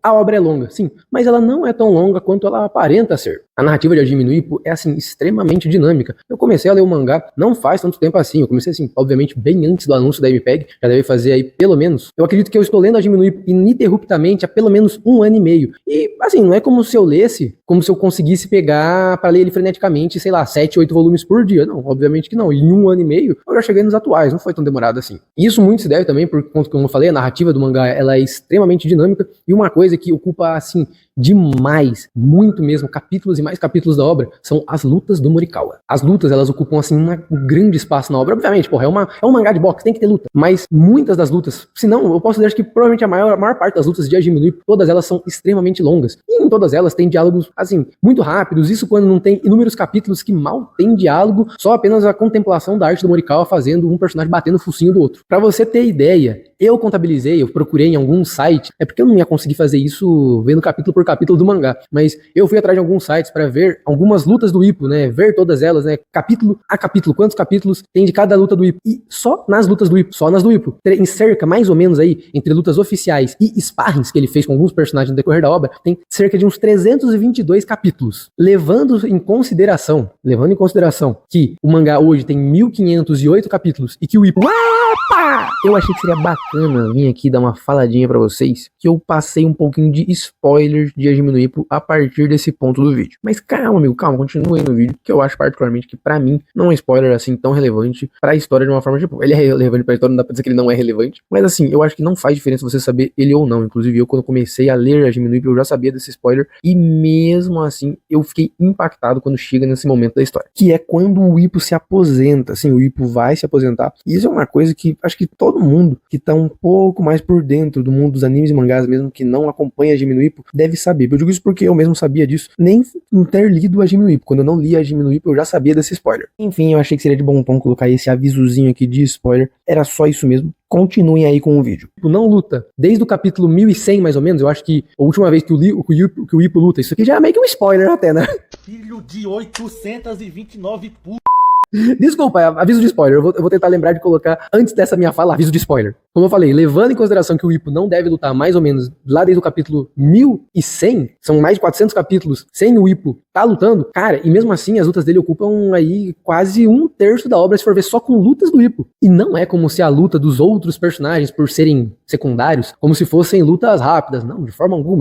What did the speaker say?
a obra é longa, sim, mas ela não é tão longa quanto ela aparenta ser. A narrativa de Hajime no Ippo é, assim, extremamente dinâmica. Eu comecei a ler o mangá não faz tanto tempo assim, eu comecei, assim, obviamente, bem antes do anúncio da MPEG, já deve fazer aí pelo menos, eu acredito que eu estou lendo Hajime no Ippo ininterruptamente há pelo menos 1 ano e meio. E, assim, não é como se eu lesse, como se eu conseguisse pegar pra ler ele freneticamente, sei lá, 7, 8 volumes por dia. Não, obviamente que não. Em 1 ano e meio, eu já cheguei nos atuais, não foi tão demorado assim. E isso muito se deve também, porque, como eu falei, a narrativa do mangá, ela é extremamente dinâmica, e uma coisa que ocupa, assim, demais, muito mesmo, capítulos e mais capítulos da obra, são as lutas do Morikawa. As lutas, elas ocupam, assim, um grande espaço na obra. Obviamente, porra, é um mangá de boxe, tem que ter luta. Mas muitas das lutas, se não, eu posso dizer que provavelmente a maior parte das lutas de Hajime no Ippo, todas elas são extremamente longas. E em todas elas tem diálogos, assim, muito rápidos. Isso quando não tem inúmeros capítulos que mal tem diálogo, só apenas a contemplação da arte do Morikawa fazendo um personagem batendo o focinho do outro. Pra você ter ideia, eu contabilizei, eu procurei em algum site, é porque eu não ia conseguir fazer isso vendo capítulo por capítulo do mangá, mas eu fui atrás de alguns sites pra ver algumas lutas do Ippo, né, ver todas elas, né, capítulo a capítulo, quantos capítulos tem de cada luta do Ippo, e só nas lutas do Ippo, só nas do Ippo, em cerca, mais ou menos aí, entre lutas oficiais e sparrings que ele fez com alguns personagens no decorrer da obra, tem cerca de uns 322 capítulos, levando em consideração que o mangá hoje tem 1508 capítulos e que o Ippo, eu achei que seria bacana vir aqui dar uma faladinha pra vocês, que eu passei um pouquinho de spoilers de Hajime no Ippo a partir desse ponto do vídeo. Mas calma, amigo, calma, continue aí no vídeo, que eu acho particularmente que pra mim não é um spoiler assim tão relevante pra história de uma forma, tipo, ele é relevante pra história, não dá pra dizer que ele não é relevante, mas assim, eu acho que não faz diferença você saber ele ou não. Inclusive eu, quando comecei a ler Hajime no Ippo, eu já sabia desse spoiler, e mesmo assim eu fiquei impactado quando chega nesse momento da história, que é quando o Ippo se aposenta. Assim, o Ippo vai se aposentar, e isso é uma coisa que acho que todo mundo que tá um pouco mais por dentro do mundo dos animes e mangás, mesmo que não acompanha Hajime no Ippo, deve saber. Eu digo isso porque eu mesmo sabia disso, nem ter lido Hajime no Ippo. Quando eu não li Hajime no Ippo, eu já sabia desse spoiler. Enfim, eu achei que seria de bom tom colocar esse avisozinho aqui de spoiler. Era só isso mesmo. Continuem aí com o vídeo. Não luta. Desde o capítulo 1100, mais ou menos, eu acho que a última vez que o Ippo luta, isso aqui já é meio que um spoiler até, né? Filho de 829 putas. Desculpa, aviso de spoiler. Eu vou tentar lembrar de colocar, antes dessa minha fala, aviso de spoiler. Como eu falei, levando em consideração que o Ippo não deve lutar mais ou menos lá desde o capítulo 1100, são mais de 400 capítulos sem o Ippo tá lutando, cara, e mesmo assim as lutas dele ocupam aí quase 1/3 da obra, se for ver só com lutas do Ippo. E não é como se a luta dos outros personagens, por serem secundários, como se fossem lutas rápidas. Não, de forma alguma.